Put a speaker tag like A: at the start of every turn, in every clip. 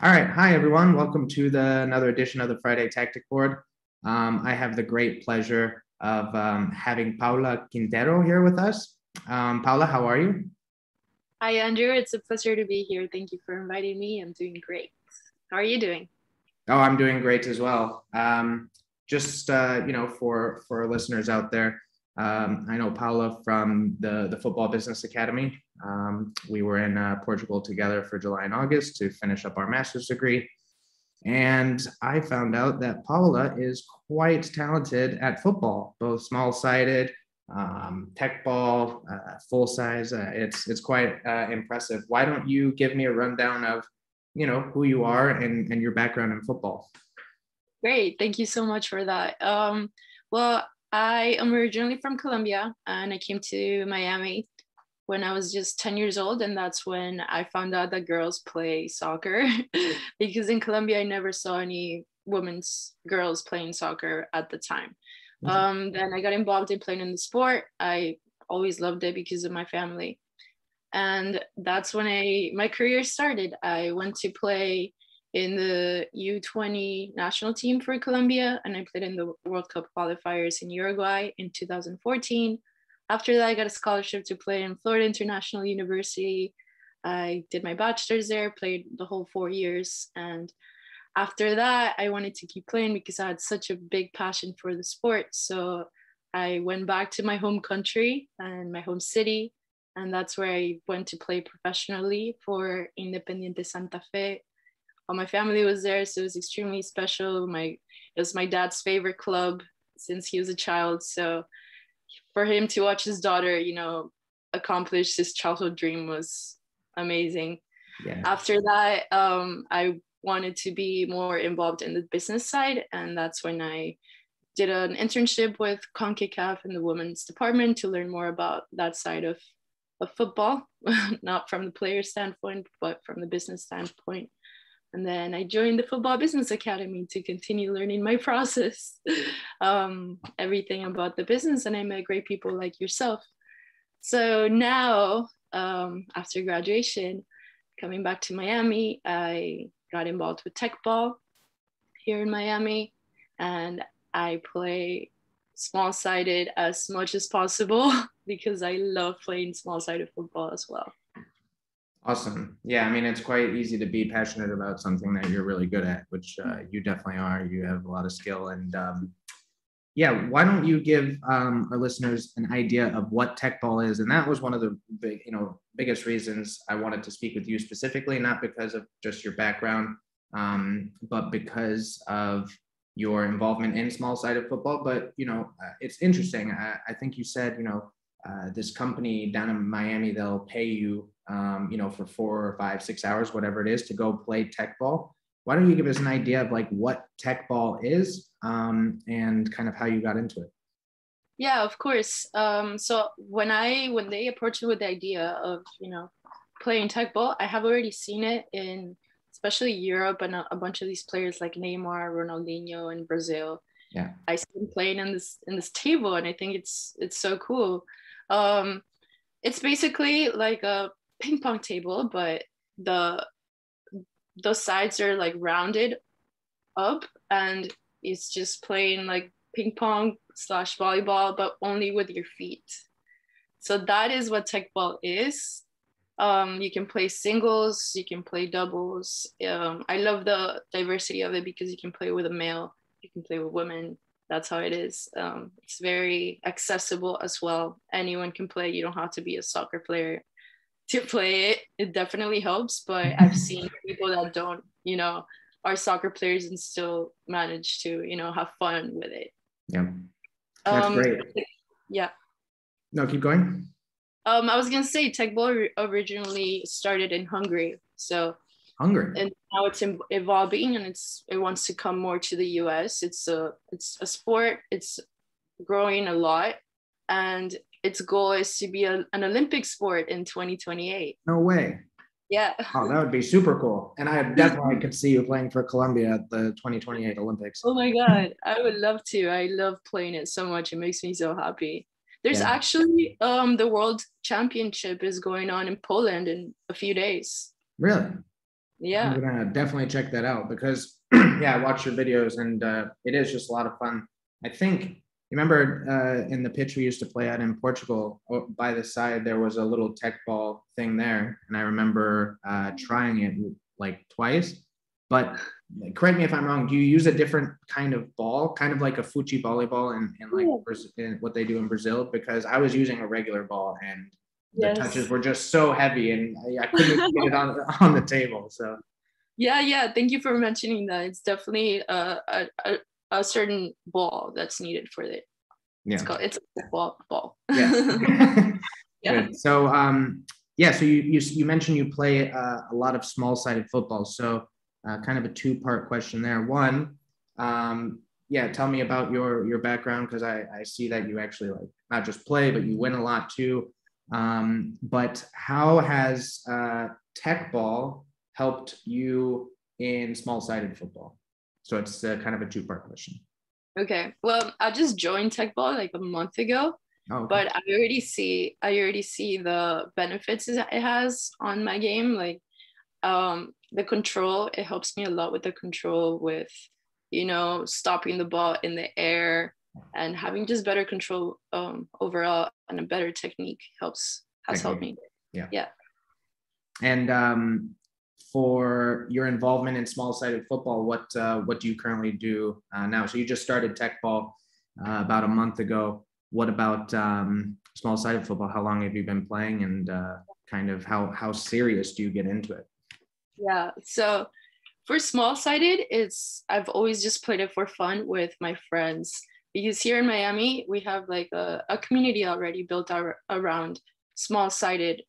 A: All right. Hi, everyone. Welcome to another edition of the Friday Tactic Board. I have the great pleasure of having Paula Quintero here with us. Paula, how are you?
B: Hi, Andrew. It's a pleasure to be here. Thank you for inviting me. I'm doing great. How are you doing?
A: Oh, I'm doing great as well. For listeners out there, I know Paula from the Football Business Academy. We were in Portugal together for July and August to finish up our master's degree. And I found out that Paula is quite talented at football, both small-sided, Teq Ball, full size. It's quite impressive. Why don't you give me a rundown of, who you are and your background in football?
B: Great. Thank you so much for that. Well, I am originally from Colombia and I came to Miami when I was just 10 years old. And that's when I found out that girls play soccer because in Colombia, I never saw any women's girls playing soccer at the time. Then I got involved in playing in the sport. I always loved it because of my family. And that's when my career started. I went to play in the U20 national team for Colombia, and I played in the World Cup qualifiers in Uruguay in 2014. After that, I got a scholarship to play in Florida International University. I did my bachelor's there, played the whole 4 years. And after that, I wanted to keep playing because I had such a big passion for the sport. So I went back to my home country and my home city. And that's where I went to play professionally for Independiente Santa Fe. All my family was there, so it was extremely special. It was my dad's favorite club since he was a child. So for him to watch his daughter, accomplish his childhood dream was amazing.
A: Yeah.
B: After that, I wanted to be more involved in the business side, and that's when I did an internship with CONCACAF in the women's department to learn more about that side of football, not from the player standpoint, but from the business standpoint. And then I joined the Football Business Academy to continue learning my process, everything about the business. And I met great people like yourself. So now, after graduation, coming back to Miami, I got involved with Teq Ball here in Miami. And I play small-sided as much as possible because I love playing small-sided football as well.
A: Awesome. Yeah, I mean, it's quite easy to be passionate about something that you're really good at, which you definitely are. You have a lot of skill. And yeah, why don't you give our listeners an idea of what Teq Ball is? And that was one of the biggest reasons I wanted to speak with you specifically, not because of just your background, but because of your involvement in small-sided football. But, it's interesting. I think you said, this company down in Miami, they'll pay you, for 4 or 5, 6 hours, whatever it is, to go play Teq Ball. Why don't you give us an idea of like what Teq Ball is and kind of how you got into it?
B: Yeah, of course. So when they approached me with the idea of, playing Teq Ball, I have already seen it in especially Europe and a bunch of these players like Neymar, Ronaldinho in Brazil.
A: Yeah.
B: I see them playing in this table, and I think it's so cool. It's basically like a ping pong table, but those sides are like rounded up, and it's just playing like ping pong slash volleyball, but only with your feet. So that is what Teq Ball is. You can play singles, you can play doubles. I love the diversity of it because you can play with a male, you can play with women. That's how it is. It's very accessible as well. Anyone can play. You don't have to be a soccer player to play it. It definitely helps, but I've seen people that don't, are soccer players and still manage to, have fun with it.
A: Yeah. That's great.
B: Yeah.
A: No, keep going.
B: I was gonna say Teq Ball originally started in Hungary, so
A: Hungary,
B: and now it's evolving and it wants to come more to the U.S. It's a sport. It's growing a lot, and its goal is to be an Olympic sport in 2028.
A: No way.
B: Yeah.
A: Oh, that would be super cool. And I definitely could see you playing for Colombia at the 2028 Olympics.
B: Oh my God, I would love to. I love playing it so much. It makes me so happy. There's actually the World Championship is going on in Poland in a few days.
A: Really?
B: Yeah.
A: I'm gonna definitely check that out because yeah, I watch your videos and it is just a lot of fun. I think you remember in the pitch we used to play at in Portugal, by the side there was a little Teq Ball thing there, and I remember trying it like twice. But correct me if I'm wrong. Do you use a different kind of ball, kind of like a fuchi volleyball, and like in what they do in Brazil? Because I was using a regular ball and the touches were just so heavy, and I couldn't even get it on the table. So.
B: Yeah. Thank you for mentioning that. It's definitely a certain ball that's needed for it.
A: Yeah.
B: It's a ball.
A: Yeah.
B: Yeah.
A: Good. So yeah, so you mentioned you play a lot of small-sided football. So kind of a two-part question there. One, yeah, tell me about your background, because I see that you actually like not just play, but you win a lot too. But how has Teq Ball helped you in small-sided football? So it's kind of a two-part question.
B: Okay. Well, I just joined Teq Ball like a month ago. Oh, okay. But I already see the benefits it has on my game. Like the control, it helps me a lot with the control, with stopping the ball in the air and having just better control overall, and a better technique has helped me. Yeah.
A: And for your involvement in small-sided football, what do you currently do now? So you just started Teq Ball about a month ago. What about small-sided football? How long have you been playing, and kind of how serious do you get into it?
B: Yeah, so for small-sided, I've always just played it for fun with my friends, because here in Miami we have like a community already built around small-sided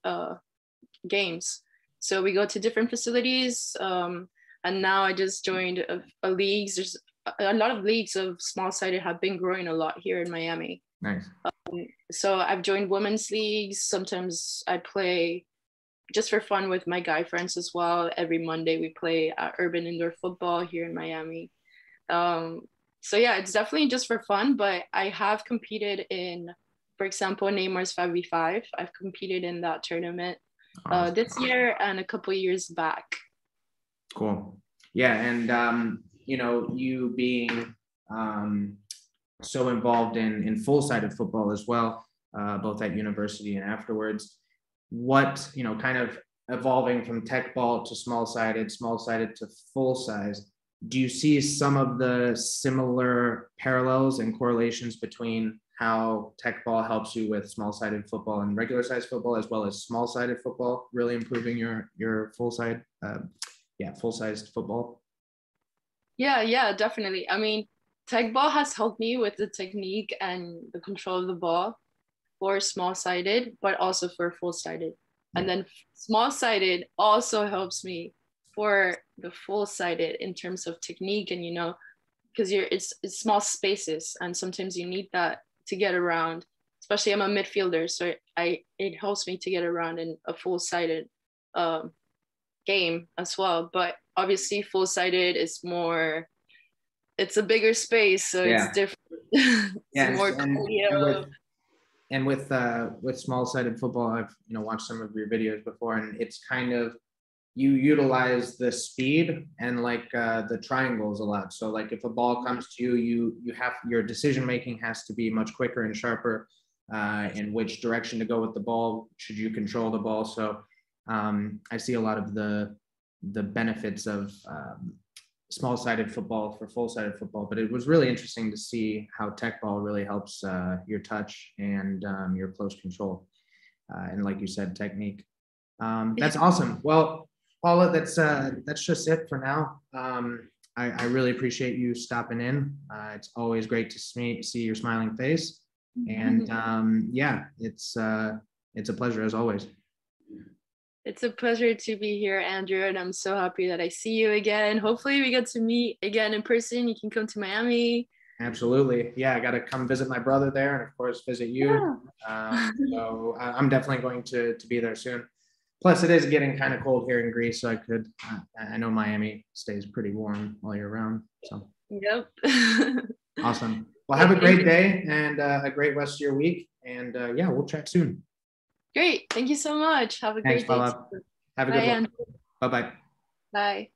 B: games. So we go to different facilities, and now I just joined a leagues. There's a lot of leagues of small-sided have been growing a lot here in Miami.
A: Nice.
B: So I've joined women's leagues. Sometimes I play just for fun with my guy friends as well. Every Monday we play urban indoor football here in Miami. So yeah, it's definitely just for fun, but I have competed in, for example, Neymar's 5v5. I've competed in that tournament this year and a couple of years back.
A: Cool. Yeah, and you being so involved in full-sided football as well, both at university and afterwards, what kind of evolving from Teq Ball to small-sided to full size, do you see some of the similar parallels and correlations between how Teq Ball helps you with small-sided football and regular size football, as well as small-sided football, really improving your full-sized football?
B: Yeah, definitely. I mean, Teq Ball has helped me with the technique and the control of the ball for small-sided, but also for full-sided. And then small-sided also helps me for the full-sided in terms of technique, and because it's small spaces, and sometimes you need that to get around. Especially I'm a midfielder, so it helps me to get around in a full-sided game as well. But obviously full-sided is more, it's a bigger space, so it's different. It's more cardio.
A: And with small-sided football, I've watched some of your videos before, and it's kind of, you utilize the speed and like the triangles a lot. So like if a ball comes to you, you have, your decision making has to be much quicker and sharper in which direction to go with the ball. Should you control the ball? So I see a lot of the benefits of small-sided football for full-sided football, but it was really interesting to see how Teq Ball really helps your touch and your close control, and like you said, technique. That's awesome. Well, Paula, that's just it for now. I really appreciate you stopping in. It's always great to see your smiling face, and yeah, it's a pleasure as always.
B: It's a pleasure to be here, Andrew, and I'm so happy that I see you again. Hopefully we get to meet again in person. You can come to Miami.
A: Absolutely. Yeah, I got to come visit my brother there, and of course visit you. Yeah. So I'm definitely going to be there soon. Plus it is getting kind of cold here in Greece, so I know Miami stays pretty warm all year round. So
B: yep.
A: Awesome. Well, have a great day and a great rest of your week. And yeah, we'll chat soon.
B: Great. Thank you so much. Have a great day.
A: Have a good one. Bye-bye.
B: Bye.